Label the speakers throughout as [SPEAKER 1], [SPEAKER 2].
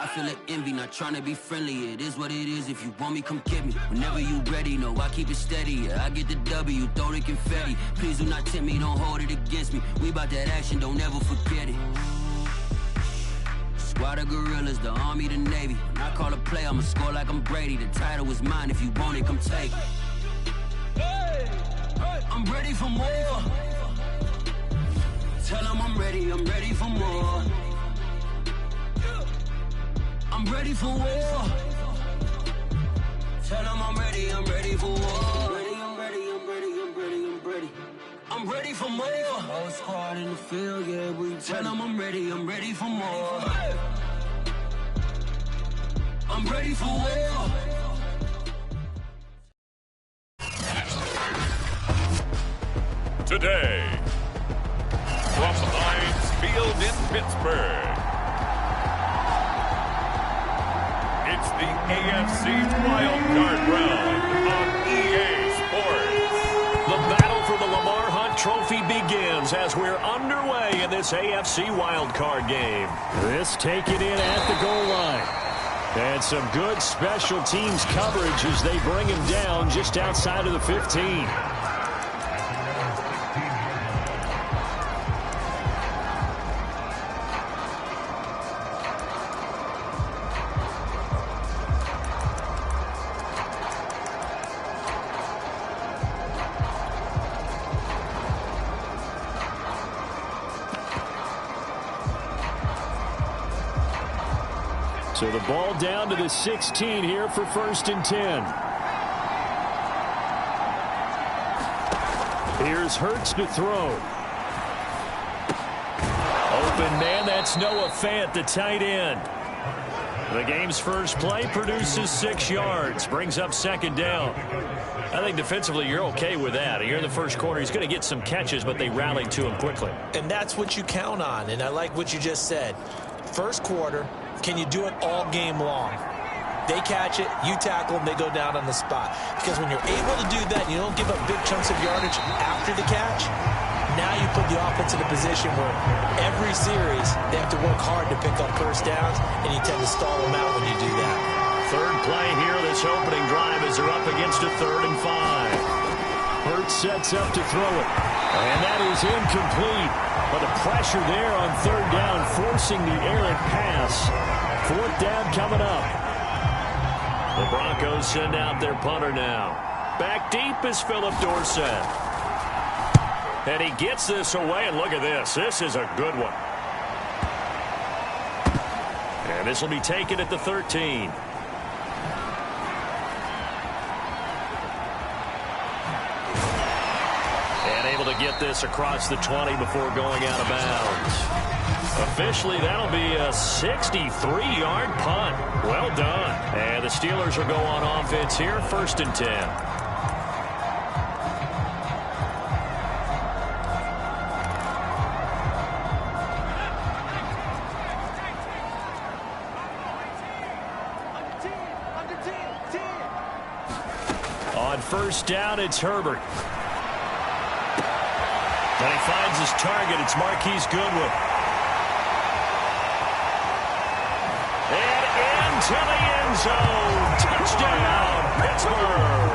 [SPEAKER 1] I feel an envy, not trying to be friendly. It is what it is, if you want me, come get me. Whenever you ready, no, I keep it steady. Yeah, I get the W, throw the confetti. Please do not tempt me, don't hold it against me. We bout that action, don't ever forget it. Squad of gorillas, the army, the navy. When I call a play, I'ma score like I'm Brady. The title is mine, if you want it, come take it. I'm ready for more. Tell them I'm ready for more. I'm ready for war. Tell them I'm ready for war. I'm ready for more. Whole squad in the field, yeah, we tell them I'm ready for more. I'm ready for war.
[SPEAKER 2] Today, from Heinz Field in Pittsburgh, it's the AFC Wildcard round on EA Sports.
[SPEAKER 3] The battle for the Lamar Hunt Trophy begins as we're underway in this AFC Wildcard game.
[SPEAKER 4] This take it in at the goal line. And some good special teams coverage as they bring him down just outside of the 15. So the ball down to the 16 here for 1st and 10. Here's Hurts to throw. Open man, that's Noah Fant, the tight end. The game's first play produces 6 yards, brings up 2nd down. I think defensively you're okay with that. You're in the first quarter. He's going to get some catches, but they rallied to him quickly.
[SPEAKER 5] And that's what you count on, and I like what you just said. First quarter, can you do it all game long? They catch it, you tackle them, they go down on the spot. Because when you're able to do that, you don't give up big chunks of yardage after the catch. Now you put the offense in a position where every series they have to work hard to pick up first downs, and you tend to stall them out when you do that.
[SPEAKER 3] Third play here, this opening drive as they're up against a 3rd and 5.
[SPEAKER 4] Hurts sets up to throw it. And that is incomplete. But the pressure there on 3rd down, forcing the errant pass. 4th down coming up.
[SPEAKER 3] The Broncos send out their punter now. Back deep is Philip Dorsett. And he gets this away, and look at this. This is a good one. And this will be taken at the 13. To get this across the 20 before going out of bounds. Officially, that'll be a 63-yard punt. Well done. And the Steelers will go on offense here, 1st and 10. On 1st down, it's Herbert. And he finds his target. It's Marquise Goodwin. And into the end zone. Touchdown, Pittsburgh.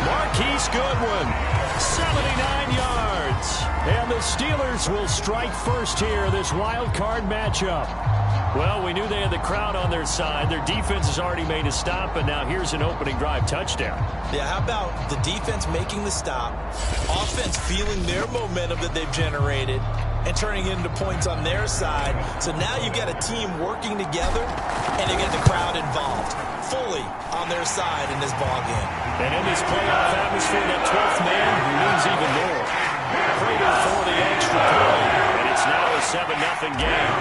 [SPEAKER 3] Marquise Goodwin, 79 yards. And the Steelers will strike first here, this wild card matchup. Well, we knew they had the crowd on their side. Their defense has already made a stop, but now here's an opening drive touchdown.
[SPEAKER 5] Yeah, how about the defense making the stop, offense feeling their momentum that they've generated, and turning it into points on their side. So now you've got a team working together, and they get the crowd involved fully on their side in this ballgame.
[SPEAKER 3] And in this playoff atmosphere, that 12th man means even more. Prater for the extra point, and it's now a 7-0 game.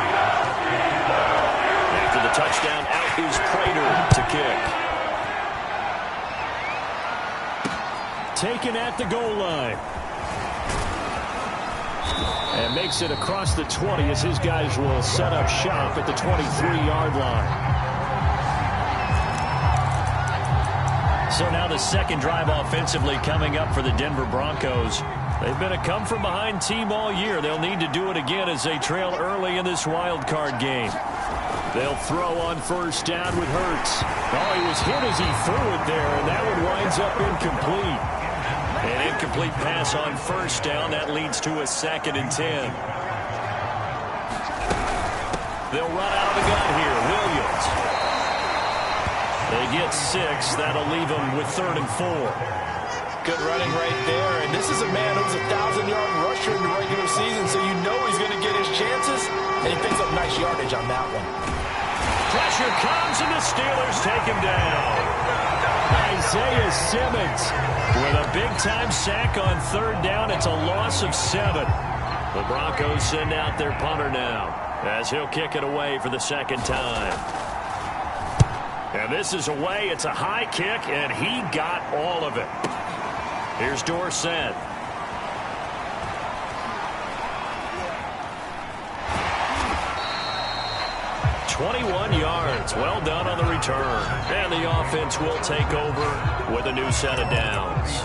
[SPEAKER 3] After the touchdown, out is Prater to kick.
[SPEAKER 4] Taken at the goal line. And makes it across the 20 as his guys will set up shop at the 23-yard line. So now the second drive offensively coming up for the Denver Broncos. They've been a come-from-behind team all year. They'll need to do it again as they trail early in this wild card game. They'll throw on first down with Hurts. Oh, he was hit as he threw it there, and that one winds up incomplete. An incomplete pass on first down. That leads to a 2nd and 10. They'll run out of the gun here. Williams. They get 6. That'll leave them with 3rd and 4.
[SPEAKER 5] Good running right there. And this is a man who's a 1,000-yard rusher in the regular season, so you know he's going to get his chances. And he picks up nice yardage on that one.
[SPEAKER 4] Pressure comes, and the Steelers take him down. Isaiah Simmons with a big-time sack on 3rd down. It's a loss of 7. The Broncos send out their punter now, as he'll kick it away for the 2nd time. And this is away. It's a high kick, and he got all of it. Here's Dorsett. 21 yards. Well done on the return. And the offense will take over with a new set of downs.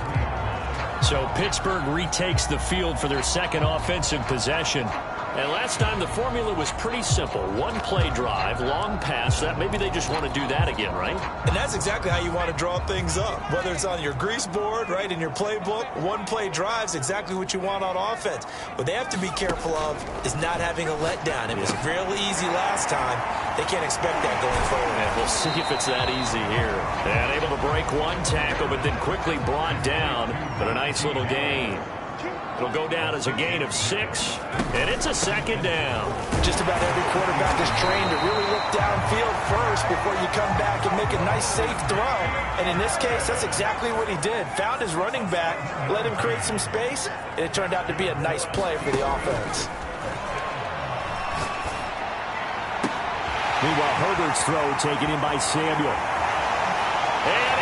[SPEAKER 4] So Pittsburgh retakes the field for their 2nd offensive possession. And last time the formula was pretty simple. 1-play drive, long pass. That maybe they just want to do that again, right?
[SPEAKER 5] And that's exactly how you want to draw things up. Whether it's on your grease board, right, in your playbook, 1-play drive is exactly what you want on offense. What they have to be careful of is not having a letdown. It was real easy last time. They can't expect that going forward.
[SPEAKER 4] And we'll see if it's that easy here. And able to break one tackle, but then quickly brought down. But a nice little gain. It'll go down as a gain of 6, and it's a 2nd down.
[SPEAKER 5] Just about every quarterback is trained to really look downfield first before you come back and make a nice, safe throw. And in this case, that's exactly what he did. Found his running back, let him create some space, and it turned out to be a nice play for the offense.
[SPEAKER 4] Meanwhile, Herbert's throw taken in by Samuel. And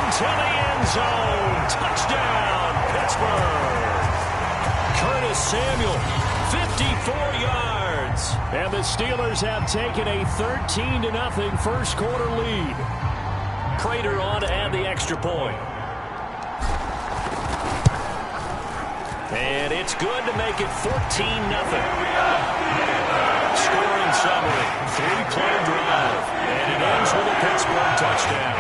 [SPEAKER 4] into the end zone. Touchdown, Pittsburgh. Curtis Samuel, 54 yards. And the Steelers have taken a 13-0 first quarter lead. Prater on to add the extra point. And it's good to make it 14-0. Scoring summary, 3-play drive. And it ends with a Pittsburgh touchdown.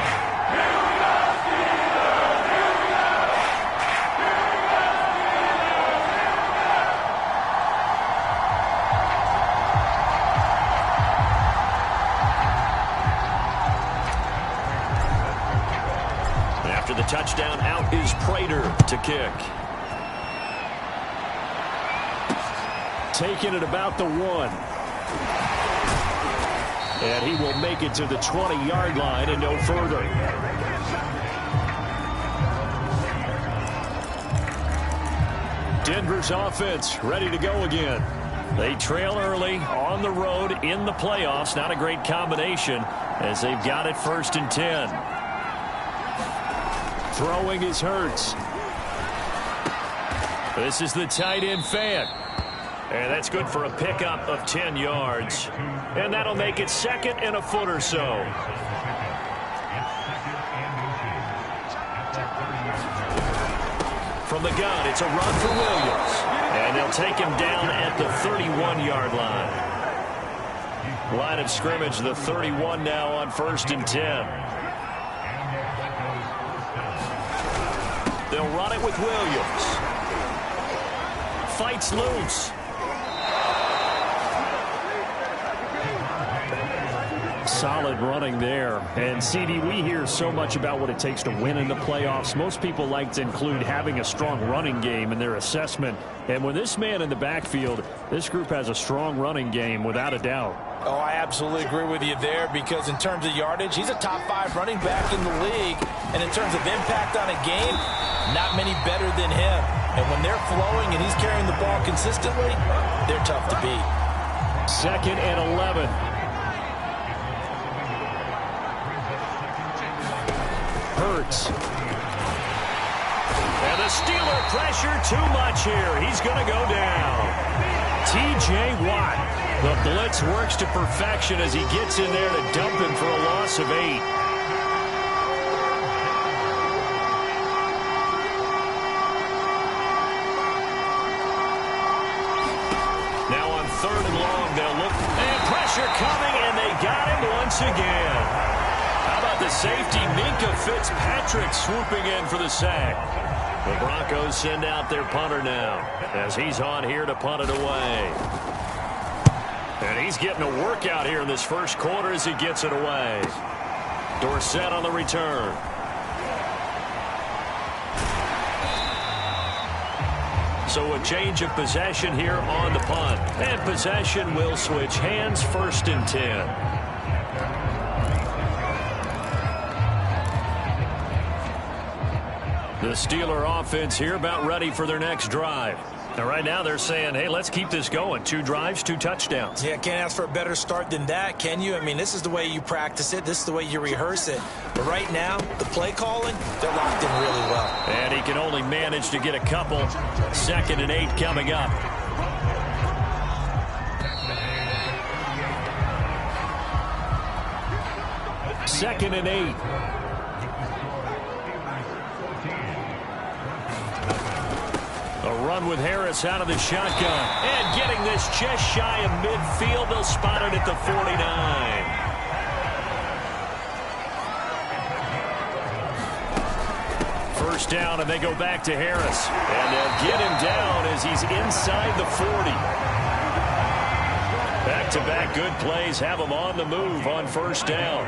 [SPEAKER 4] The touchdown, out is Prater to kick. Taking it about the 1. And he will make it to the 20-yard line and no further. Denver's offense ready to go again. They trail early on the road in the playoffs. Not a great combination as they've got it 1st and 10. Throwing is Hurts. This is the tight end Fant. And that's good for a pickup of 10 yards. And that'll make it 2nd and a foot or so. From the gun, it's a run for Williams. And they'll take him down at the 31-yard line. Line of scrimmage, the 31 now on 1st and 10. They'll run it with Williams. Fights loose. Solid running there. And, CD, we hear so much about what it takes to win in the playoffs. Most people like to include having a strong running game in their assessment. And with this man in the backfield, this group has a strong running game without a doubt.
[SPEAKER 5] Oh, I absolutely agree with you there because in terms of yardage, he's a top 5 running back in the league. And in terms of impact on a game, not many better than him. And when they're flowing and he's carrying the ball consistently, they're tough to beat.
[SPEAKER 4] 2nd and 11. Hurts. And the Steeler pressure too much here. He's going to go down. T.J. Watt. The blitz works to perfection as he gets in there to dump him for a loss of 8. Pressure coming, and they got him once again. How about the safety, Minka Fitzpatrick, swooping in for the sack. The Broncos send out their punter now as he's on here to punt it away. And he's getting a workout here in this first quarter as he gets it away. Dorsett on the return. So a change of possession here on the punt. And possession will switch hands, 1st and 10. The Steeler offense here about ready for their next drive. Now, right now they're saying, hey, let's keep this going. 2 drives, 2 touchdowns.
[SPEAKER 5] Yeah, can't ask for a better start than that, can you? I mean, this is the way you practice it. This is the way you rehearse it. But right now, the play calling, they're locked in really well.
[SPEAKER 4] And he can only manage to get a couple. 2nd and 8 coming up. Second and 8. A run with Harris out of the shotgun. And getting this just shy of midfield. They'll spot it at the 49. First down, and they go back to Harris. And they'll get him down as he's inside the 40. Back-to-back good plays have him on the move on first down.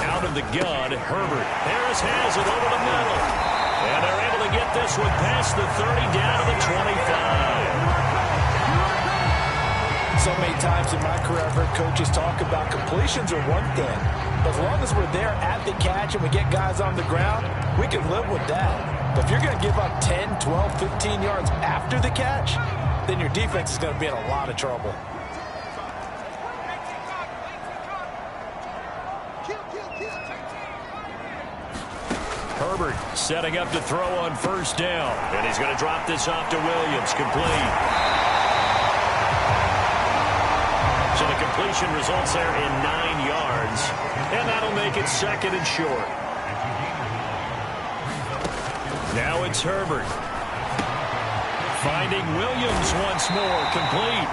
[SPEAKER 4] Out of the gun, Herbert. Harris has it over the middle. And they're able to get this one past the 30 down to the 25.
[SPEAKER 5] So many times in my career, I've heard coaches talk about completions are one thing. But as long as we're there at the catch and we get guys on the ground, we can live with that. But if you're going to give up 10, 12, 15 yards after the catch, then your defense is going to be in a lot of trouble.
[SPEAKER 4] Herbert setting up to throw on first down. And he's going to drop this off to Williams. Complete. So the completion results there in 9 yards. And that'll make it 2nd and short. Now it's Herbert. Finding Williams once more. Complete.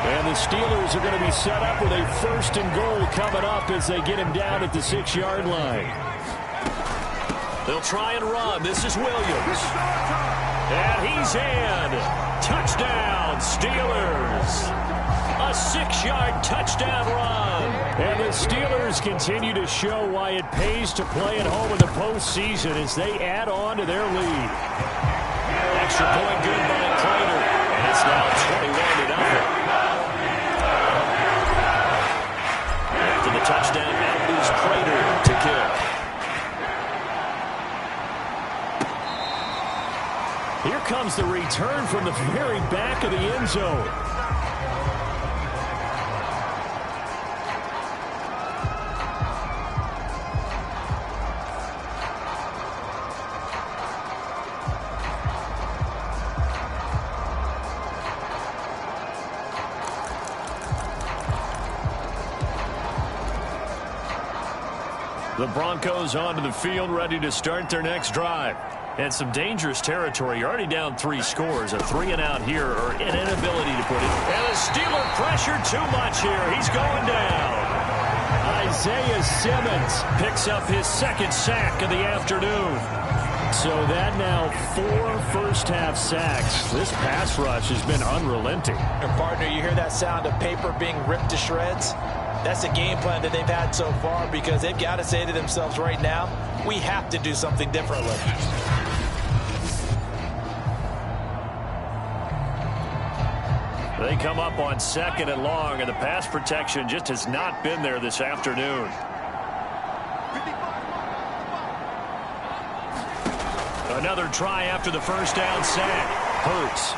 [SPEAKER 4] And the Steelers are going to be set up with a 1st and goal coming up as they get him down at the 6-yard line. They'll try and run. This is Williams. And he's in. Touchdown, Steelers. A 6-yard touchdown run. And the Steelers continue to show why it pays to play at home in the postseason as they add on to their lead. Extra point good by Prater. And it's now 21-0. After the touchdown, out is Prater to kick. Here comes the return from the very back of the end zone. The Broncos onto the field, ready to start their next drive. And some dangerous territory. You're already down 3 scores. A 3-and-out here, or an inability to put it. And the Steeler pressure too much here. He's going down. Isaiah Simmons picks up his 2nd sack of the afternoon. So that now 4 first-half sacks. This pass rush has been unrelenting.
[SPEAKER 5] And partner, you hear that sound of paper being ripped to shreds? That's a game plan that they've had so far because they've got to say to themselves right now, we have to do something differently.
[SPEAKER 4] They come up on 2nd and long, and the pass protection just has not been there this afternoon. Another try after the first down sack. Hurts.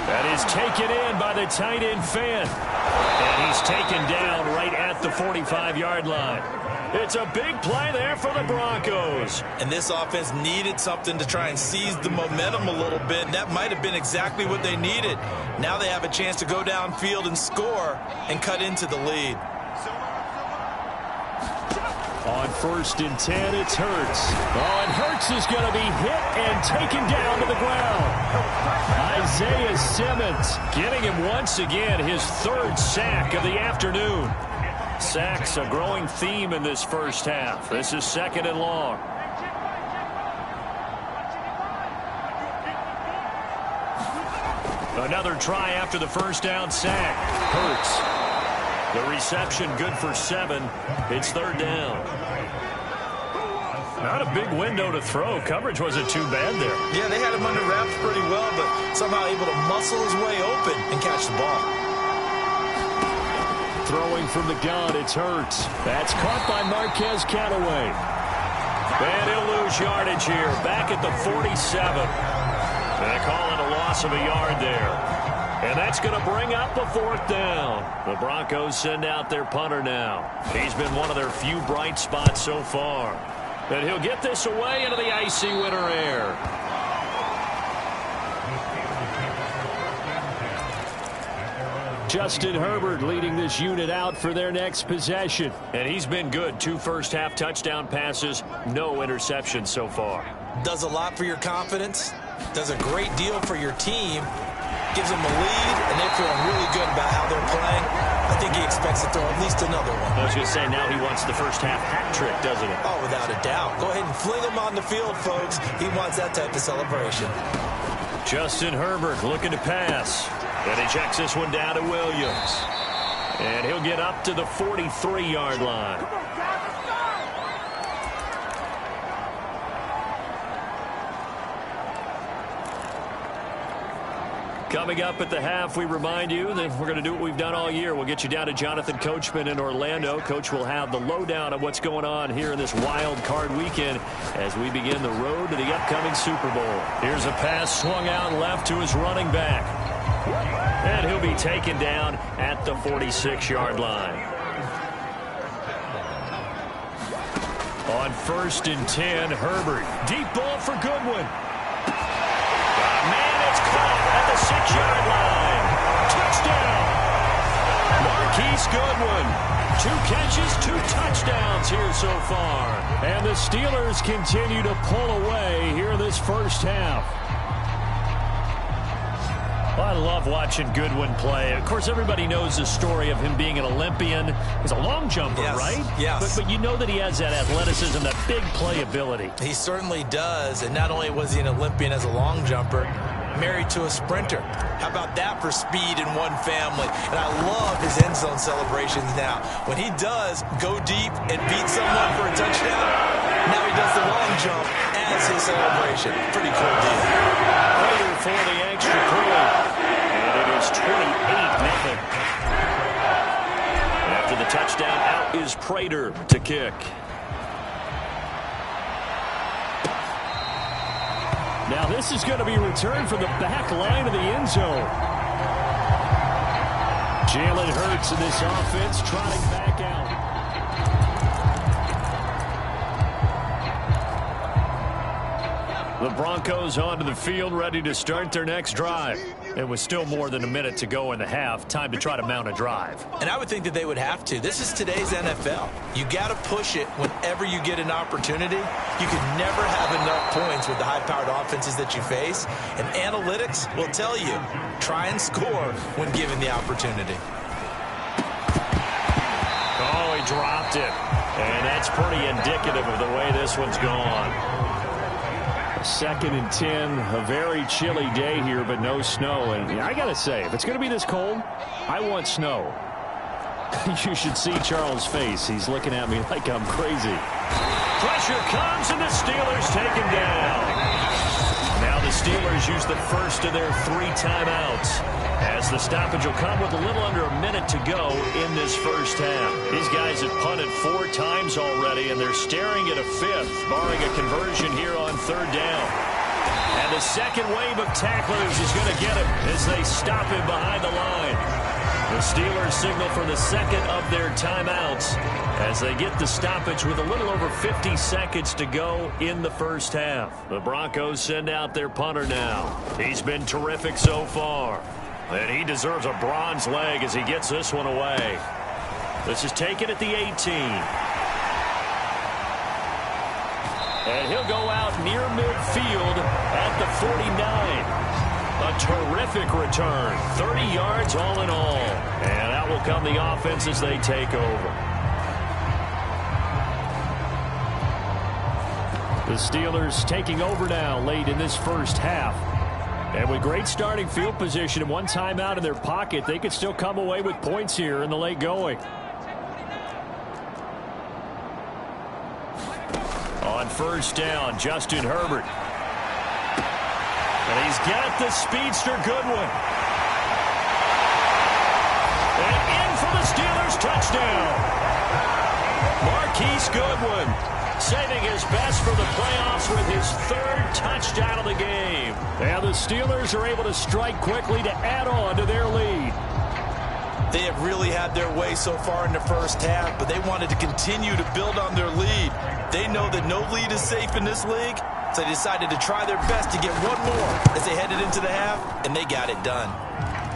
[SPEAKER 4] That is taken in by the tight end Fant. And he's taken down right at the 45-yard line. It's a big play there for the Broncos.
[SPEAKER 5] And this offense needed something to try and seize the momentum a little bit. And that might have been exactly what they needed. Now they have a chance to go downfield and score and cut into the lead.
[SPEAKER 4] On On 1st and 10, it's Hurts. Oh, and Hurts is going to be hit and taken down to the ground. Isaiah Simmons getting him once again, his 3rd sack of the afternoon. Sacks a growing theme in this first half. This is 2nd and long. Another try after the first down sack. Hurts. The reception good for 7. It's 3rd down. Not a big window to throw. Coverage wasn't too bad there.
[SPEAKER 5] Yeah, they had him under wraps pretty well, but somehow able to muscle his way open and catch the ball.
[SPEAKER 4] Throwing from the gun, it's Hurts. That's caught by Marquez Callaway. And he'll lose yardage here, back at the 47. They call it a loss of a yard there. And that's going to bring up a 4th down. The Broncos send out their punter now. He's been one of their few bright spots so far. And he'll get this away into the icy winter air. Justin Herbert leading this unit out for their next possession. And he's been good. 2 first-half touchdown passes, no interceptions so far.
[SPEAKER 5] Does a lot for your confidence. Does a great deal for your team. Gives them a lead, and they're feeling really good about how they're playing. I think he expects to throw at least another one.
[SPEAKER 4] I was going to say, now he wants the first-half hat trick, doesn't he?
[SPEAKER 5] Oh, without a doubt. Go ahead and fling him on the field, folks. He wants that type of celebration.
[SPEAKER 4] Justin Herbert looking to pass. And he checks this one down to Williams. And he'll get up to the 43-yard line. Coming up at the half, we remind you that we're going to do what we've done all year. We'll get you down to Jonathan Coachman in Orlando. Coach will have the lowdown of what's going on here in this wild card weekend as we begin the road to the upcoming Super Bowl. Here's a pass swung out left to his running back. And he'll be taken down at the 46-yard line. On 1st and 10, Herbert. Deep ball for Goodwin. Man, it's caught at the 6-yard line. Touchdown. Marquise Goodwin. 2 catches, 2 touchdowns here so far. And the Steelers continue to pull away here in this first half. Well, I love watching Goodwin play. Of course, everybody knows the story of him being an Olympian. He's a long jumper,
[SPEAKER 5] yes,
[SPEAKER 4] right?
[SPEAKER 5] Yes.
[SPEAKER 4] But you know that he has that athleticism, that big playability.
[SPEAKER 5] He certainly does. And not only was he an Olympian as a long jumper, married to a sprinter. How about that for speed in one family? And I love his end zone celebrations now. When he does go deep and beat someone for a touchdown, now he does the long jump as his celebration. Pretty cool deal.
[SPEAKER 4] Prater for the extra point. And it is 28-0. After the touchdown, out is Prater to kick. Now this is going to be returned from the back line of the end zone. Jalen Hurts in this offense trotting back out. The Broncos onto the field, ready to start their next drive. And with still more than a minute to go in the half, time to try to mount a drive.
[SPEAKER 5] And I would think that they would have to. This is today's NFL. You got to push it whenever you get an opportunity. You can never have enough points with the high-powered offenses that you face. And analytics will tell you, try and score when given the opportunity.
[SPEAKER 4] Oh, he dropped it. And that's pretty indicative of the way this one's gone. 2nd and 10, a very chilly day here, but no snow. And I got to say, if it's going to be this cold, I want snow. You should see Charles' face. He's looking at me like I'm crazy. Pressure comes, and the Steelers take him down. Now the Steelers use the first of their 3 timeouts, as the stoppage will come with a little under a minute to go in this first half. These guys have punted 4 times already, and they're staring at a 5th, barring a conversion here on 3rd down. And the second wave of tacklers is going to get him as they stop him behind the line. The Steelers signal for the second of their timeouts as they get the stoppage with a little over 50 seconds to go in the first half. The Broncos send out their punter now. He's been terrific so far. And he deserves a bronze leg as he gets this one away. This is taken at the 18. And he'll go out near midfield at the 49. A terrific return. 30 yards all in all. And out will come the offense as they take over. The Steelers taking over now late in this first half. And with great starting field position and one timeout in their pocket, they could still come away with points here in the late going. On first down, Justin Herbert. And he's got the speedster Goodwin. And in for the Steelers touchdown. Marquise Goodwin saving his best for the playoffs with his third touchdown of the game. And the Steelers are able to strike quickly to add on to their lead.
[SPEAKER 5] They have really had their way so far in the first half, but they wanted to continue to build on their lead. They know that no lead is safe in this league, so they decided to try their best to get one more as they headed into the half, and they got it done.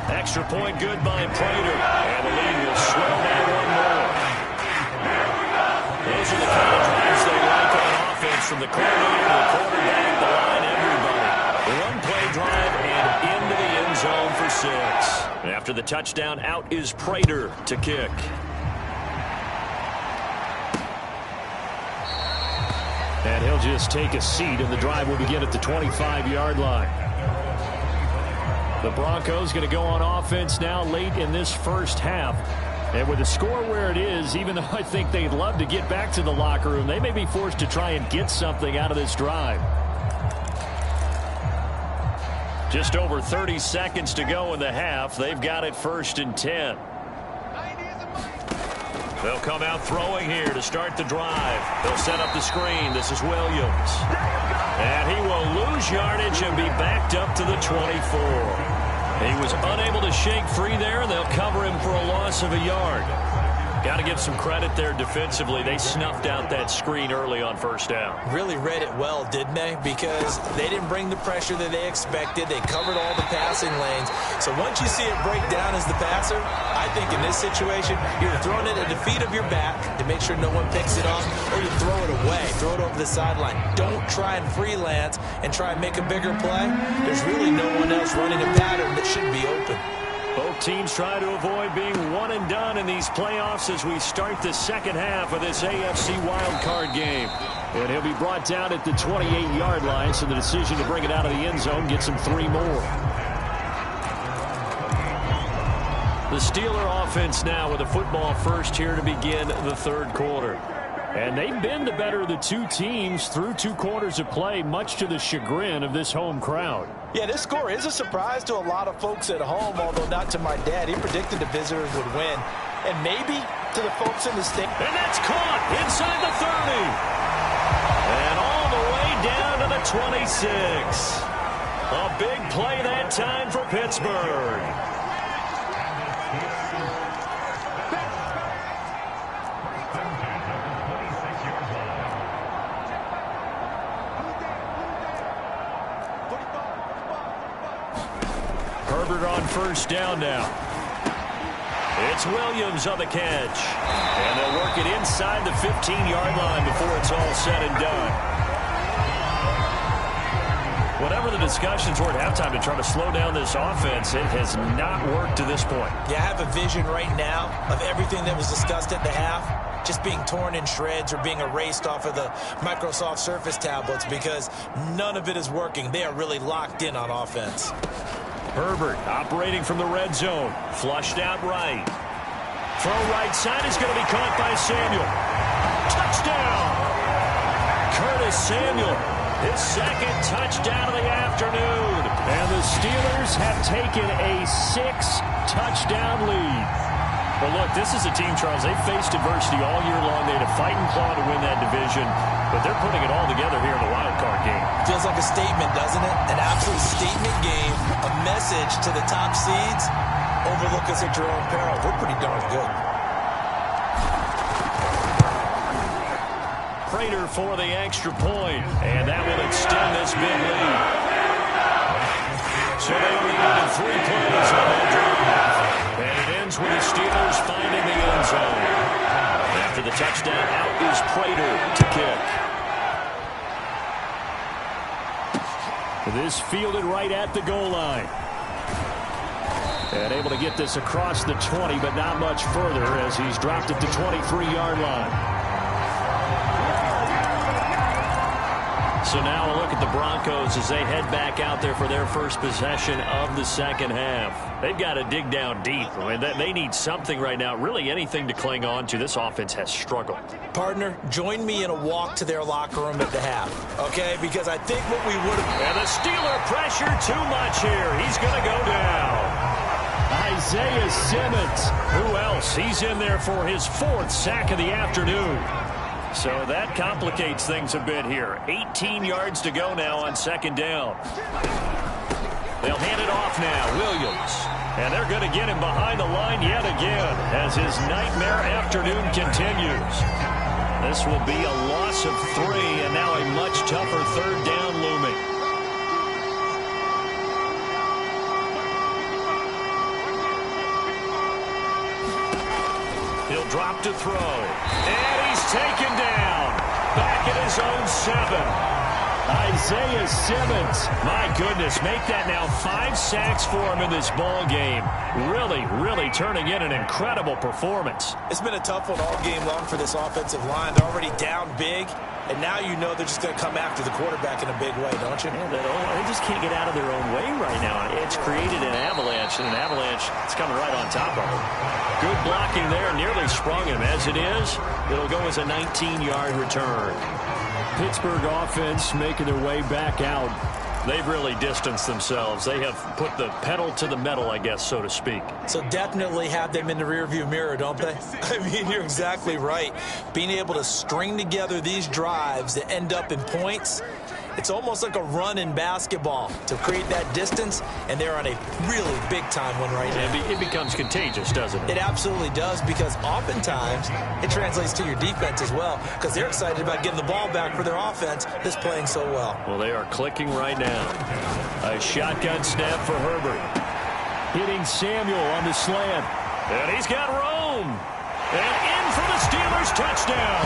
[SPEAKER 4] Extra point good by Prater, and the lead will slow down one more. Those are the kind of drives they like on offense, from the coordinator to the quarterback, the line, everybody. One play drive and into the end zone for 6. And after the touchdown, out is Prater to kick. And he'll just take a seat, and the drive will begin at the 25-yard line. The Broncos going to go on offense now late in this first half. And with the score where it is, even though I think they'd love to get back to the locker room, they may be forced to try and get something out of this drive. Just over 30 seconds to go in the half. They've got it 1st and 10. They'll come out throwing here to start the drive. They'll set up the screen. This is Williams. And he will lose yardage and be backed up to the 24. He was unable to shake free there, and they'll cover him for a loss of a yard. Got to give some credit there defensively. They snuffed out that screen early on first down.
[SPEAKER 5] Really read it well, didn't they? Because they didn't bring the pressure that they expected. They covered all the passing lanes. So once you see it break down as the passer, I think in this situation, you're throwing it at the feet of your back to make sure no one picks it off, or you throw it away, throw it over the sideline. Don't try and freelance and try and make a bigger play. There's really no one else running a pattern that should be open.
[SPEAKER 4] Both teams try to avoid being one and done in these playoffs as we start the second half of this AFC wildcard game. And he'll be brought down at the 28-yard line, so the decision to bring it out of the end zone gets him 3 more. The Steeler offense now with a football first here to begin the third quarter. And they've been the better of the two teams through 2 quarters of play, much to the chagrin of this home crowd.
[SPEAKER 5] Yeah, this score is a surprise to a lot of folks at home, although not to my dad. He predicted the visitors would win. And maybe to the folks in the state.
[SPEAKER 4] And that's caught inside the 30. And all the way down to the 26. A big play that time for Pittsburgh. Herbert on first down now. It's Williams on the catch. And they'll work it inside the 15-yard line before it's all said and done. Whatever the discussions were at halftime to try to slow down this offense, it has not worked to this point.
[SPEAKER 5] Yeah, I have a vision right now of everything that was discussed at the half just being torn in shreds or being erased off of the Microsoft Surface tablets, because none of it is working. They are really locked in on offense.
[SPEAKER 4] Herbert operating from the red zone. Flushed out right. Throw right side is going to be caught by Samuel. Touchdown! Curtis Samuel, his second touchdown of the afternoon. And the Steelers have taken a 6-touchdown lead. But look, this is a team, Charles, they've faced adversity all year long. They had to fight and claw to win that division, but they're putting it all together here in the wild card game.
[SPEAKER 5] Feels like a statement, doesn't it? An absolute statement game, a message to the top seeds. Overlook us at your own peril. We're pretty darn good.
[SPEAKER 4] Prater for the extra point, and that will extend this big lead. So they only needed 3 plays on that drive. And it ends with the Steelers finding the end zone. After the touchdown, out is Prater to kick. This fielded right at the goal line. And able to get this across the 20, but not much further as he's dropped at the 23-yard line. So now a look at the Broncos as they head back out there for their first possession of the second half. They've got to dig down deep. I mean, they need something right now, really anything to cling on to. This offense has struggled. Partner, join me in a walk to their locker room at the half, okay? Because I think what we would have... And the Steeler pressure too much here. He's going to go down. Isaiah Simmons. Who else? He's in there for his 4th sack of the afternoon. So that complicates things a bit here. 18 yards to go now on second down. They'll hand it off now. Williams. And they're going to get him behind the line yet again as his nightmare afternoon continues. This will be a loss of 3 and now a much tougher third down looming. He'll drop to throw. And he's taken down. Back at his own 7. Isaiah Simmons. My goodness, make that now 5 sacks for him in this ball game. Really turning in an incredible performance.
[SPEAKER 5] It's been a tough one all game long for this offensive line. They're already down big, and now you know they're just going to come after the quarterback in a big way, don't you?
[SPEAKER 4] Yeah, they just can't get out of their own way right now. It's created an avalanche, and an avalanche is coming right on top of them. Good blocking there, nearly sprung him. As it is, it'll go as a 19-yard return. Pittsburgh offense making their way back out. They've really distanced themselves. They have put the pedal to the metal, I guess, so to speak.
[SPEAKER 5] So definitely have them in the rearview mirror, don't they? I mean, you're exactly right. Being able to string together these drives that end up in points, it's almost like a run in basketball to create that distance, and they're on a really big-time one right now.
[SPEAKER 4] It becomes contagious, doesn't it?
[SPEAKER 5] It absolutely does, because oftentimes it translates to your defense as well, because they're excited about getting the ball back for their offense that's playing so well.
[SPEAKER 4] Well, they are clicking right now. A shotgun snap for Herbert. Hitting Samuel on the slant. And he's got Rome. And in for the Steelers touchdown.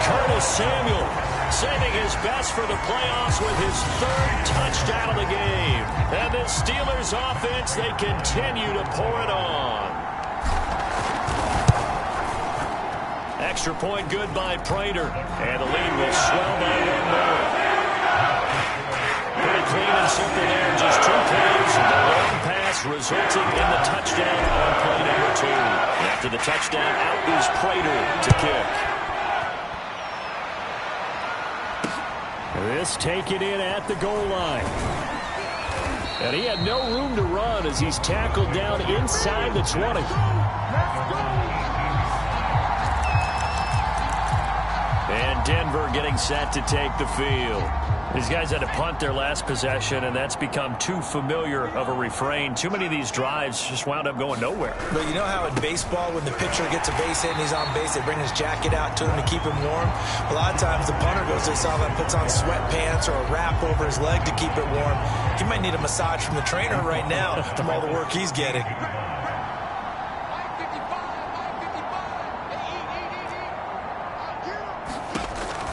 [SPEAKER 4] Curtis Samuel saving his best for the playoffs with his 3rd touchdown of the game. And the Steelers offense, they continue to pour it on. Extra point good by Prater. And the lead will swell by 1 more. Pretty clean and simple there. Just 2 plays. The long pass resulting in the touchdown on play number 2. After the touchdown, out is Prater to kick. This taken in at the goal line. And he had no room to run as he's tackled down inside the 20. And Denver getting set to take the field. These guys had to punt their last possession, and that's become too familiar of a refrain. Too many of these drives just wound up going nowhere.
[SPEAKER 5] But you know how in baseball, when the pitcher gets a base hit and he's on base, they bring his jacket out to him to keep him warm? A lot of times the punter goes to the sideline, puts on sweatpants or a wrap over his leg to keep it warm. He might need a massage from the trainer right now from all the work he's getting.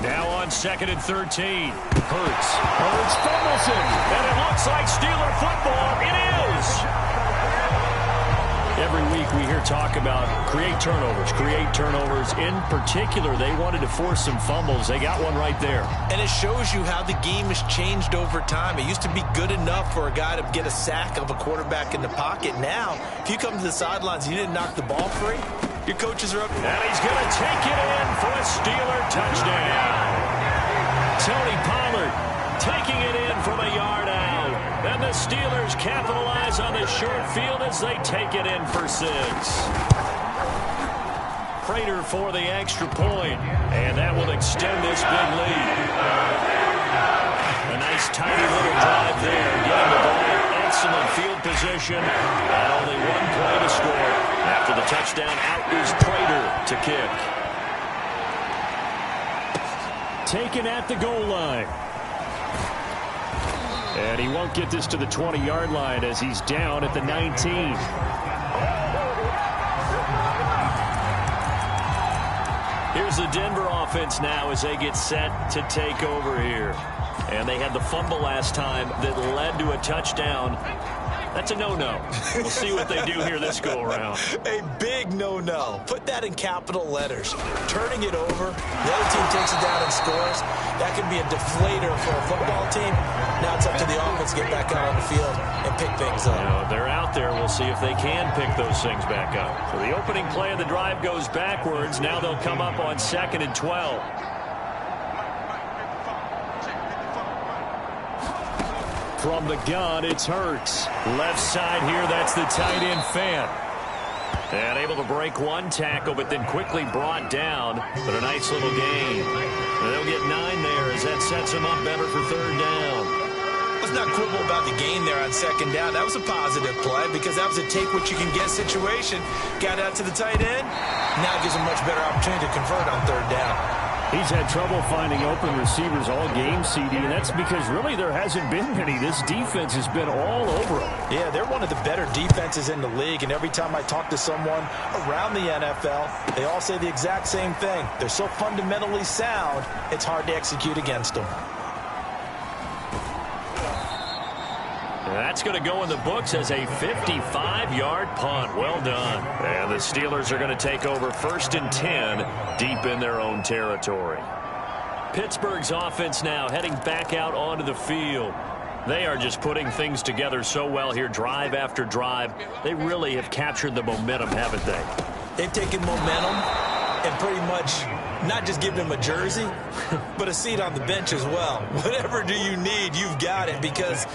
[SPEAKER 4] Now on 2nd and 13. Hurts fumbles it. And it looks like Steeler football. It is. Every week we hear talk about create turnovers. In particular, they wanted to force some fumbles. They got one right there.
[SPEAKER 5] And it shows you how the game has changed over time. It used to be good enough for a guy to get a sack of a quarterback in the pocket. Now, if you come to the sidelines and you didn't knock the ball free, your coaches are up.
[SPEAKER 4] And he's going to take it in for a Steeler touchdown. Tony Pollard taking it in from a yard out. And the Steelers capitalize on the short field as they take it in for 6. Prater for the extra point. And that will extend this big lead. A nice tiny little drive there. Getting the ball in excellent field position. And only 1 play to score. After the touchdown, out is Prater to kick. Taken at the goal line. And he won't get this to the 20-yard line as he's down at the 19. Here's the Denver offense now as they get set to take over here. And they had the fumble last time that led to a touchdown. That's a no-no. We'll see what they do here this go-around.
[SPEAKER 5] A big no-no. Put that in capital letters. Turning it over, the other team takes it down and scores. That can be a deflator for a football team. Now it's up to the offense to get back out on the field and pick things up.
[SPEAKER 4] You know, they're out there. We'll see if they can pick those things back up. So the opening play of the drive goes backwards. Now they'll come up on 2nd and 12. From the gun, it's Hurts. Left side here, that's the tight end Fant. And able to break one tackle, but then quickly brought down. But a nice little gain. And they'll get 9 there as that sets them up better for 3rd down.
[SPEAKER 5] Let's not quibble about the gain there on 2nd down. That was a positive play because that was a take-what-you-can-get situation. Got out to the tight end. Now it gives them a much better opportunity to convert on 3rd down.
[SPEAKER 4] He's had trouble finding open receivers all game, CD, and that's because really there hasn't been many. This defense has been all over him.
[SPEAKER 5] Yeah, they're one of the better defenses in the league, and every time I talk to someone around the NFL, they all say the exact same thing. They're so fundamentally sound, it's hard to execute against them.
[SPEAKER 4] That's going to go in the books as a 55-yard punt. Well done. And the Steelers are going to take over 1st and 10 deep in their own territory. Pittsburgh's offense now heading back out onto the field. They are just putting things together so well here, drive after drive. They really have captured the momentum, haven't they?
[SPEAKER 5] They've taken momentum and pretty much not just given them a jersey, but a seat on the bench as well. Whatever do you need, you've got it, because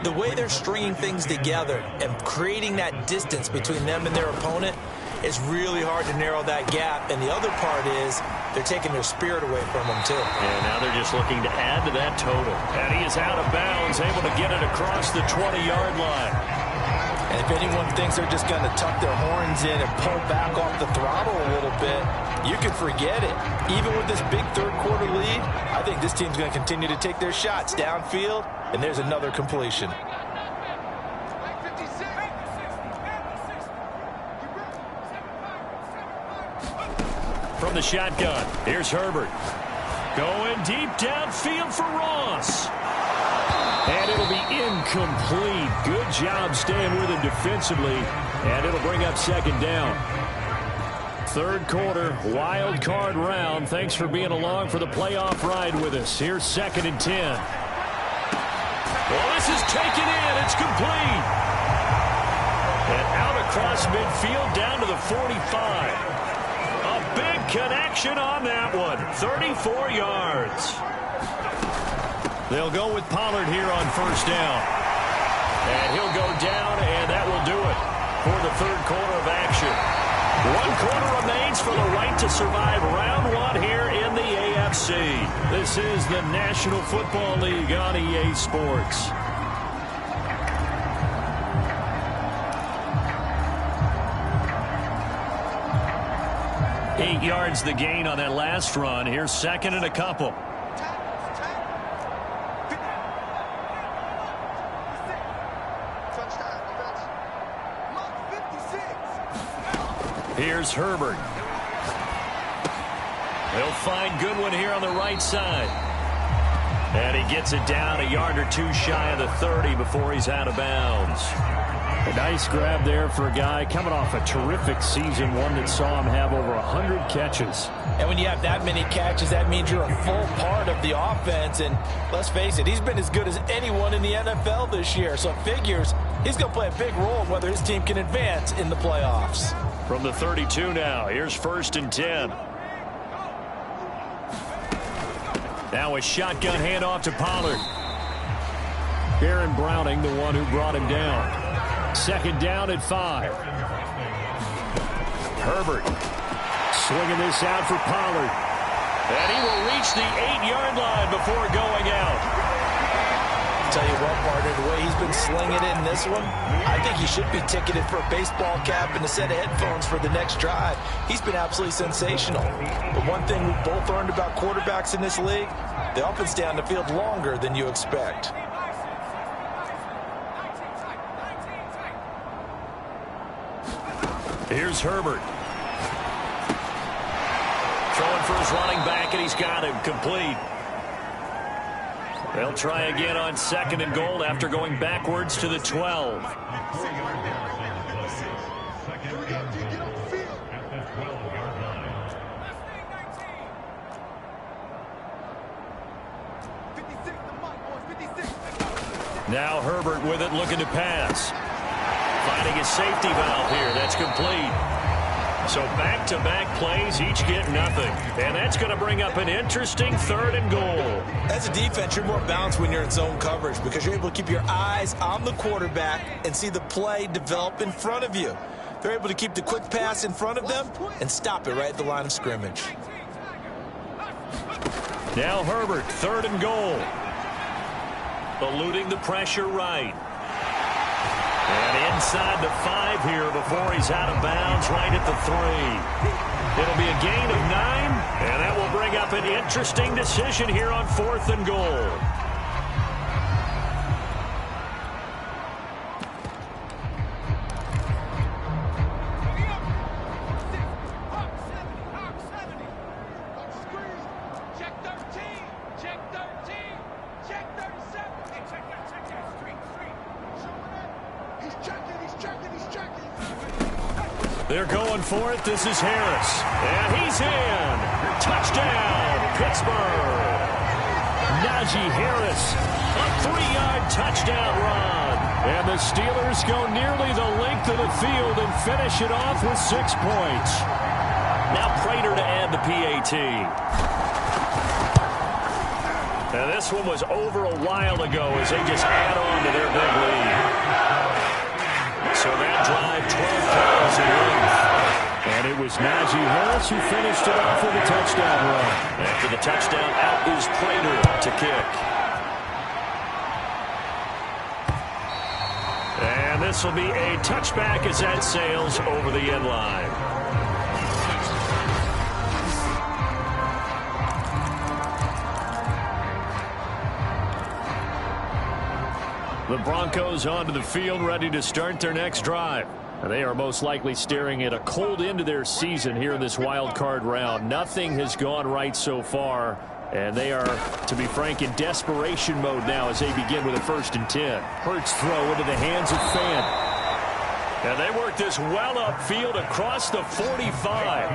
[SPEAKER 5] the way they're stringing things together and creating that distance between them and their opponent is really hard to narrow that gap. And the other part is they're taking their spirit away from them, too.
[SPEAKER 4] And now they're just looking to add to that total. And he is out of bounds, able to get it across the 20-yard line.
[SPEAKER 5] And if anyone thinks they're just going to tuck their horns in and pull back off the throttle a little bit, you can forget it. Even with this big third-quarter lead, I think this team's going to continue to take their shots downfield, and there's another completion.
[SPEAKER 4] From the shotgun, here's Herbert. Going deep downfield for Ross. And it'll be incomplete. Good job staying with him defensively. And it'll bring up 2nd down. 3rd quarter, wild card round. Thanks for being along for the playoff ride with us. Here's 2nd and 10. Well, this is taken in. It's complete. And out across midfield down to the 45. A big connection on that one. 34 yards. They'll go with Pollard here on 1st down. And he'll go down, and that will do it for the 3rd quarter of action. 1 quarter remains for the right to survive round 1 here in the AFC. This is the National Football League on EA Sports. Eight yards the gain on that last run. Here's 2nd and a couple. Here's Herbert. He'll find Goodwin here on the right side. And he gets it down a yard or two shy of the 30 before he's out of bounds. A nice grab there for a guy coming off a terrific season, one that saw him have over 100 catches.
[SPEAKER 5] And when you have that many catches, that means you're a full part of the offense. And let's face it, he's been as good as anyone in the NFL this year. So it figures he's going to play a big role in whether his team can advance in the playoffs.
[SPEAKER 4] From the 32 now, here's 1st and 10. Now a shotgun handoff to Pollard. Aaron Browning, the one who brought him down. 2nd down at 5. Herbert swinging this out for Pollard. And he will reach the 8-yard line before going out.
[SPEAKER 5] Tell you what, partner, the way he's been slinging it in this one, I think he should be ticketed for a baseball cap and a set of headphones for the next drive. He's been absolutely sensational. But one thing we've both learned about quarterbacks in this league, they often stay on the field longer than you expect.
[SPEAKER 4] Here's Herbert. Throwing for his running back, and he's got him complete. They'll try again on 2nd and goal after going backwards to the 12. Now Herbert with it, looking to pass. Finding his safety valve here. That's complete. So back-to-back plays, each get nothing. And that's going to bring up an interesting 3rd and goal.
[SPEAKER 5] As a defense, you're more balanced when you're in zone coverage because you're able to keep your eyes on the quarterback and see the play develop in front of you. They're able to keep the quick pass in front of them and stop it right at the line of scrimmage.
[SPEAKER 4] Now Herbert, 3rd and goal. Eluding the pressure right. And inside the 5 here before he's out of bounds right at the 3. It'll be a gain of 9, and that will bring up an interesting decision here on 4th and goal. They're going for it. This is Harris. And he's in. Touchdown, Pittsburgh. Najee Harris, a 3-yard touchdown run. And the Steelers go nearly the length of the field and finish it off with 6 points. Now Prater to add the PAT. Now this one was over a while ago as they just add on to their big lead. So that drive, 12 plays in length. And it was Najee Harris who finished it off with a touchdown run. After the touchdown, out is Prater to kick. And this will be a touchback as that sails over the end line. The Broncos onto the field, ready to start their next drive. They are most likely staring at a cold end to their season here in this wild card round. Nothing has gone right so far, and they are, to be frank, in desperation mode now as they begin with a 1st and 10. Hurts throw into the hands of Fant. And they work this well upfield across the 45.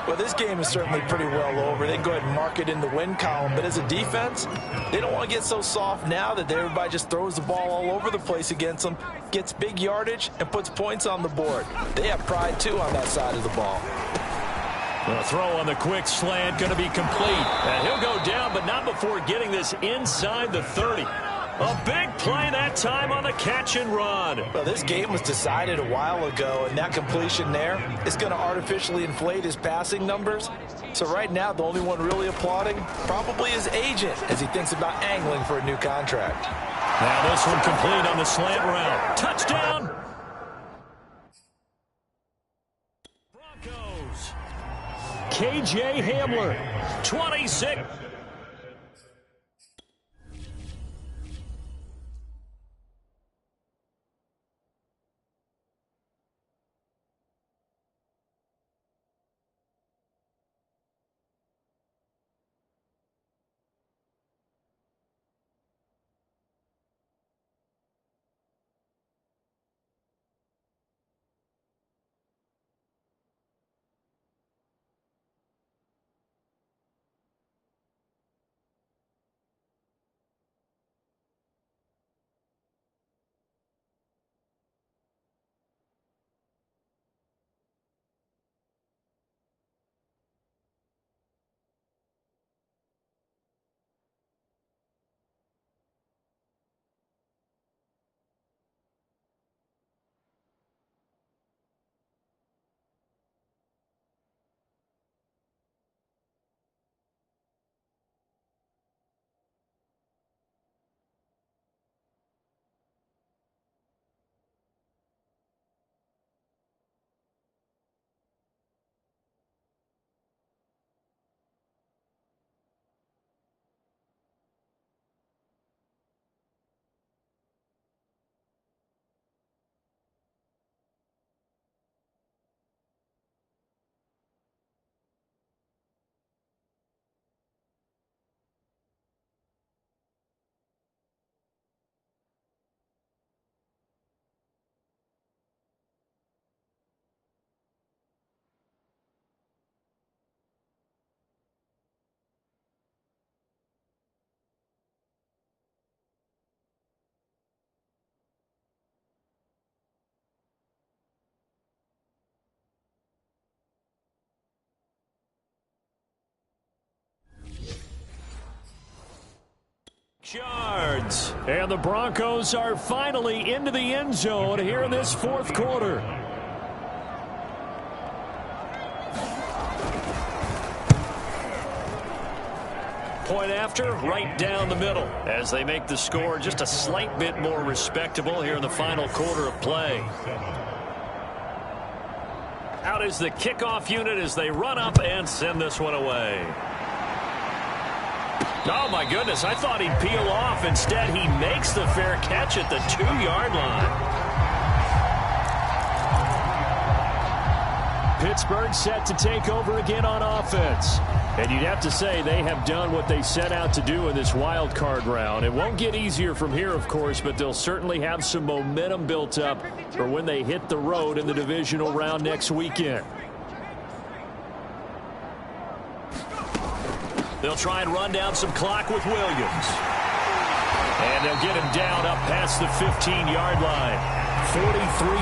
[SPEAKER 5] Well, this game is certainly pretty well over. They can go ahead and mark it in the win column. But as a defense, they don't want to get so soft now that everybody just throws the ball all over the place against them, gets big yardage, and puts points on the board. They have pride, too, on that side of the ball.
[SPEAKER 4] The throw on the quick slant going to be complete. And he'll go down, but not before getting this inside the 30. A big play that time on the catch and run.
[SPEAKER 5] Well, this game was decided a while ago, and that completion there is going to artificially inflate his passing numbers. So right now, the only one really applauding probably his agent as he thinks about angling for a new contract.
[SPEAKER 4] Now this one complete on the slant route. Touchdown! Broncos. KJ Hamler, 26. Yards. And the Broncos are finally into the end zone here in this fourth quarter. Point after, right down the middle, as they make the score just a slight bit more respectable here in the final quarter of play. Out is the kickoff unit as they run up and send this one away. Oh, my goodness, I thought he'd peel off. Instead, he makes the fair catch at the 2-yard line. Pittsburgh set to take over again on offense. And you'd have to say they have done what they set out to do in this wild card round. It won't get easier from here, of course, but they'll certainly have some momentum built up for when they hit the road in the divisional round next weekend. They'll try and run down some clock with Williams. And they'll get him down up past the 15-yard line. 43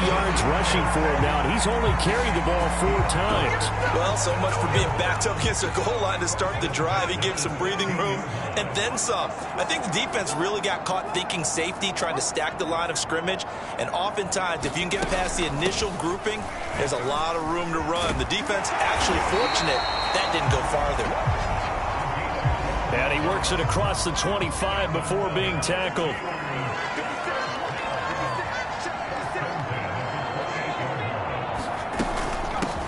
[SPEAKER 4] yards rushing for him now, and he's only carried the ball 4 times.
[SPEAKER 5] Well, so much for being backed up against the goal line to start the drive. He gave some breathing room and then some. I think the defense really got caught thinking safety, trying to stack the line of scrimmage. And oftentimes, if you can get past the initial grouping, there's a lot of room to run. The defense actually fortunate that didn't go farther.
[SPEAKER 4] And he works it across the 25 before being tackled.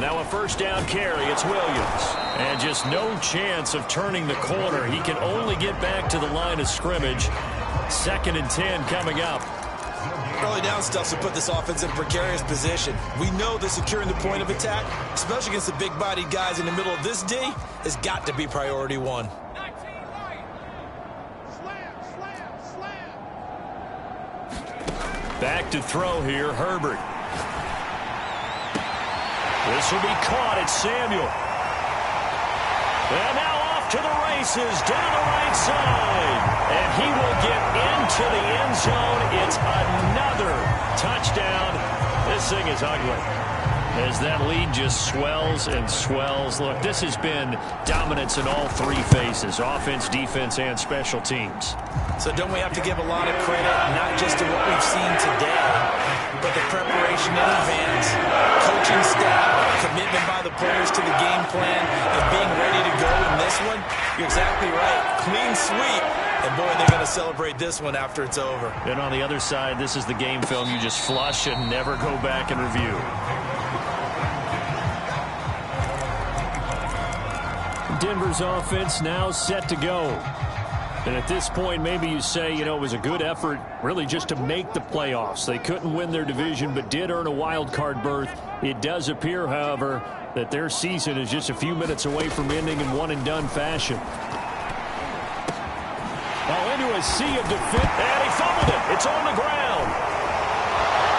[SPEAKER 4] Now a first down carry. It's Williams. And just no chance of turning the corner. He can only get back to the line of scrimmage. 2nd and 10 coming up.
[SPEAKER 5] Early down stuff to put this offense in a precarious position. We know that securing the point of attack, especially against the big-bodied guys in the middle of this D, has got to be priority 1.
[SPEAKER 4] Back to throw here, Herbert. This will be caught. It's Samuel. And now off to the races down the right side. And he will get into the end zone. It's another touchdown. This thing is ugly. As that lead just swells and swells. Look, this has been dominance in all 3 phases. Offense, defense, and special teams.
[SPEAKER 5] So don't we have to give a lot of credit, not just to what we've seen today, but the preparation in advance, coaching staff, commitment by the players to the game plan, and being ready to go in this one? You're exactly right. Clean sweep. And, boy, they're going to celebrate this one after it's over.
[SPEAKER 4] And on the other side, this is the game film you just flush and never go back and review. Denver's offense now set to go. And at this point, maybe you say, you know, it was a good effort really just to make the playoffs. They couldn't win their division but did earn a wild card berth. It does appear, however, that their season is just a few minutes away from ending in one-and-done fashion. Now into a sea of defense, and he fumbled it. It's on the ground.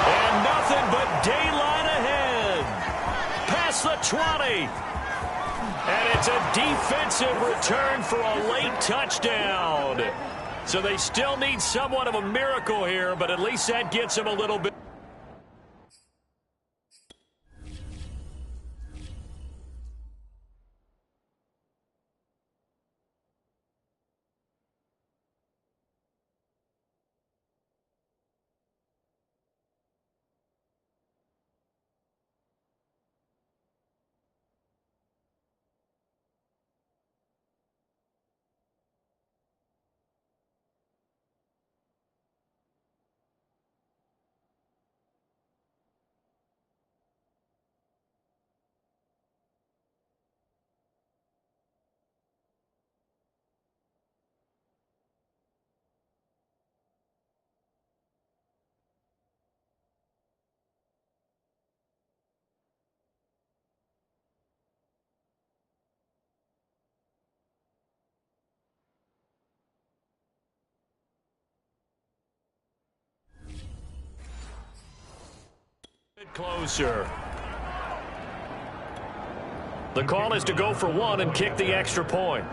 [SPEAKER 4] And nothing but daylight ahead. Past the 20. And it's a defensive return for a late touchdown. So they still need somewhat of a miracle here, but at least that gets them a little bit. Closer. The call is to go for 1 and kick the extra point.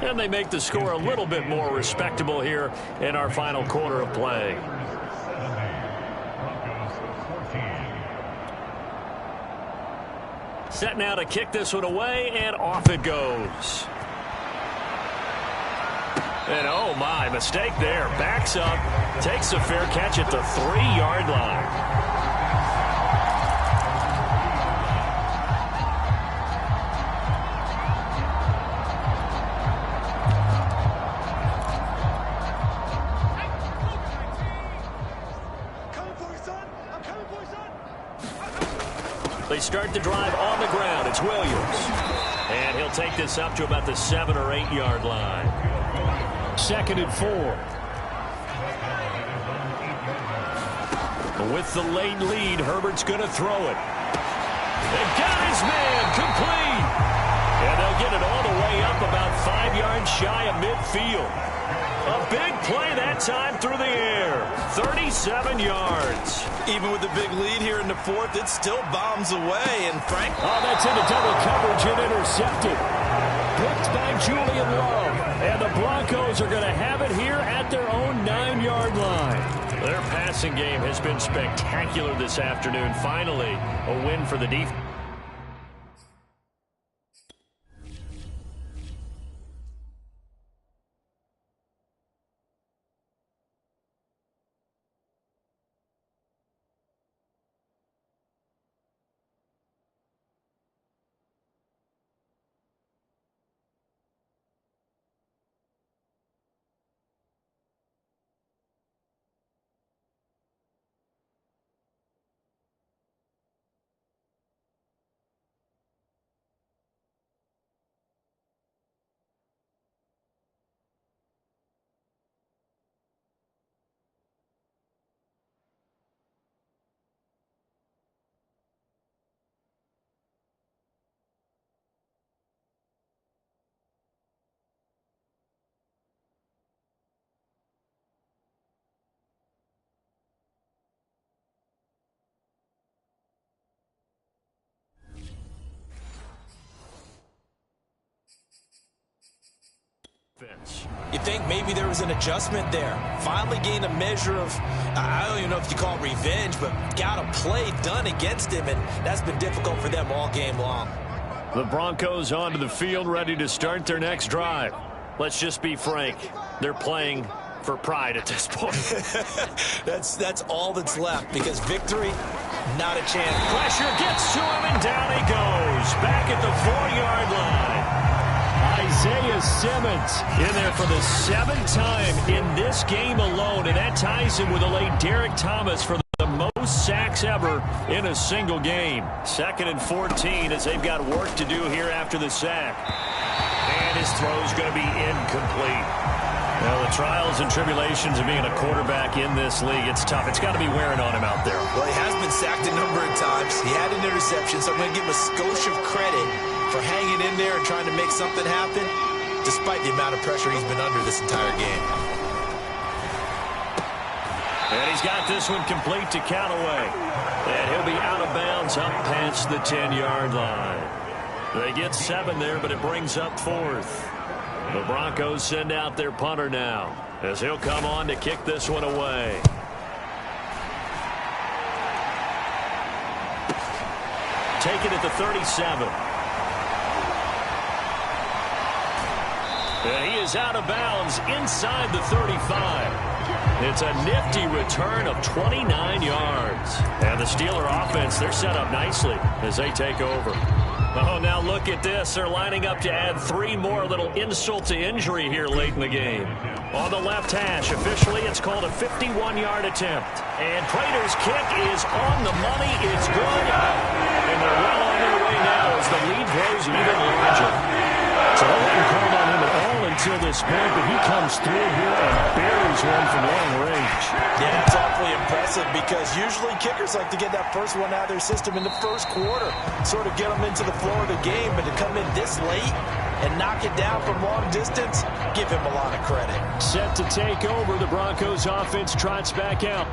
[SPEAKER 4] And they make the score a little bit more respectable here in our final quarter of play. Set now to kick this one away, and off it goes. And oh my, mistake there. Backs up, takes a fair catch at the 3-yard line. They start the drive on the ground. It's Williams. And he'll take this up to about the 7- or 8-yard line. 2nd and 4. With the late lead, Herbert's going to throw it. They've got his man complete. And they'll get it all the way up about 5 yards shy of midfield. A big play that time through the air. 37 yards.
[SPEAKER 5] Even with the big lead here in the 4th, it still bombs away. And Frank...
[SPEAKER 4] Oh, that's into double coverage and intercepted. Picked by Julian Love. And the Broncos are going to have it here at their own 9-yard line. Their passing game has been spectacular this afternoon. Finally, a win for the defense.
[SPEAKER 5] You think maybe there was an adjustment there. Finally gained a measure of, I don't even know if you call it revenge, but got a play done against him, and that's been difficult for them all game long.
[SPEAKER 4] The Broncos onto the field, ready to start their next drive. Let's just be frank. They're playing for pride at this point.
[SPEAKER 5] That's all that's left, because victory, not a chance.
[SPEAKER 4] Pressure gets to him, and down he goes. Back at the 4-yard line. Isaiah Simmons in there for the 7th time in this game alone, and that ties him with a late Derek Thomas for the most sacks ever in a single game. 2nd and 14 as they've got work to do here after the sack. And his throw's going to be incomplete. Well, the trials and tribulations of being a quarterback in this league, it's tough. It's got to be wearing on him out there.
[SPEAKER 5] Well, he has been sacked a number of times. He had an interception, so I'm going to give him a skosh of credit for hanging in there and trying to make something happen, despite the amount of pressure he's been under this entire game.
[SPEAKER 4] And he's got this one complete to Callaway. And he'll be out of bounds up past the 10-yard line. They get 7 there, but it brings up 4th. The Broncos send out their punter now, as he'll come on to kick this one away. Take it at the 37. And he is out of bounds inside the 35. It's a nifty return of 29 yards. And the Steeler offense, they're set up nicely as they take over. Oh, now look at this. They're lining up to add 3 more, little insult to injury here late in the game. On the left hash, officially it's called a 51-yard attempt. And Prater's kick is on the money. It's good. And they're well on their way now as the lead grows even larger. So they haven't called on him at all until this point, but he comes through here and buries one from long range.
[SPEAKER 5] Yeah, it's awfully impressive because usually kickers like to get that first one out of their system in the first quarter, sort of get them into the flow of the game, but to come in this late and knock it down from long distance, give him a lot of credit.
[SPEAKER 4] Set to take over, the Broncos offense trots back out.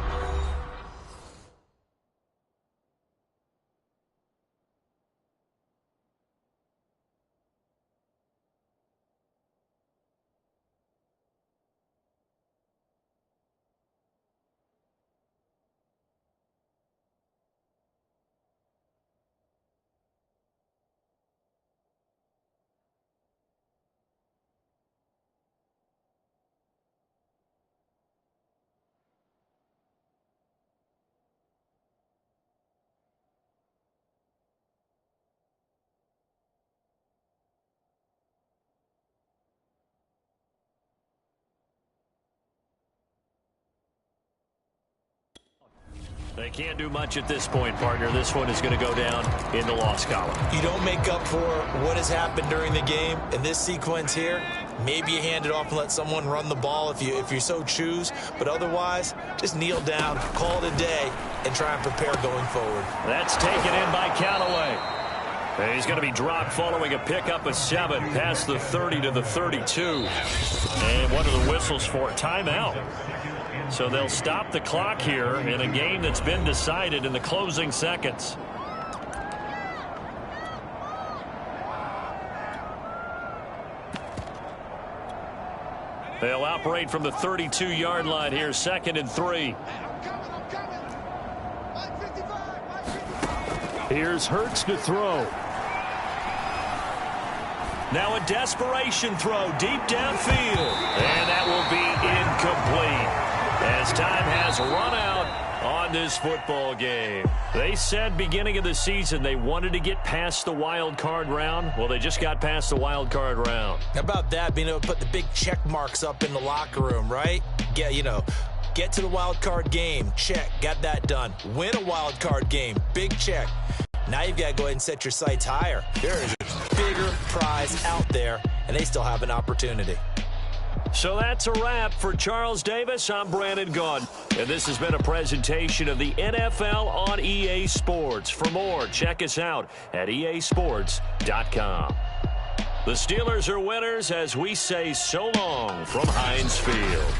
[SPEAKER 4] They can't do much at this point, partner. This one is going to go down in the loss column.
[SPEAKER 5] You don't make up for what has happened during the game. In this sequence here, maybe you hand it off and let someone run the ball if you so choose. But otherwise, just kneel down, call it a day, and try and prepare going forward.
[SPEAKER 4] That's taken in by Callaway. And he's going to be dropped following a pickup of 7 past the 30 to the 32. And what are the whistles for? Timeout. So they'll stop the clock here in a game that's been decided in the closing seconds. They'll operate from the 32-yard line here, 2nd and 3. Here's Hurts to throw. Now a desperation throw deep downfield. And that will be incomplete as time has run out on this football game. They said beginning of the season they wanted to get past the wild card round. Well, they just got past the wild card round.
[SPEAKER 5] How about that, being able to put the big check marks up in the locker room, right? Get to the wild card game. Check. Got that done. Win a wild card game. Big check. Now you've got to go ahead and set your sights higher. There is a bigger prize out there, and they still have an opportunity.
[SPEAKER 4] So that's a wrap for Charles Davis. I'm Brandon Gaudin, and this has been a presentation of the NFL on EA Sports. For more, check us out at easports.com. The Steelers are winners as we say so long from Heinz Field.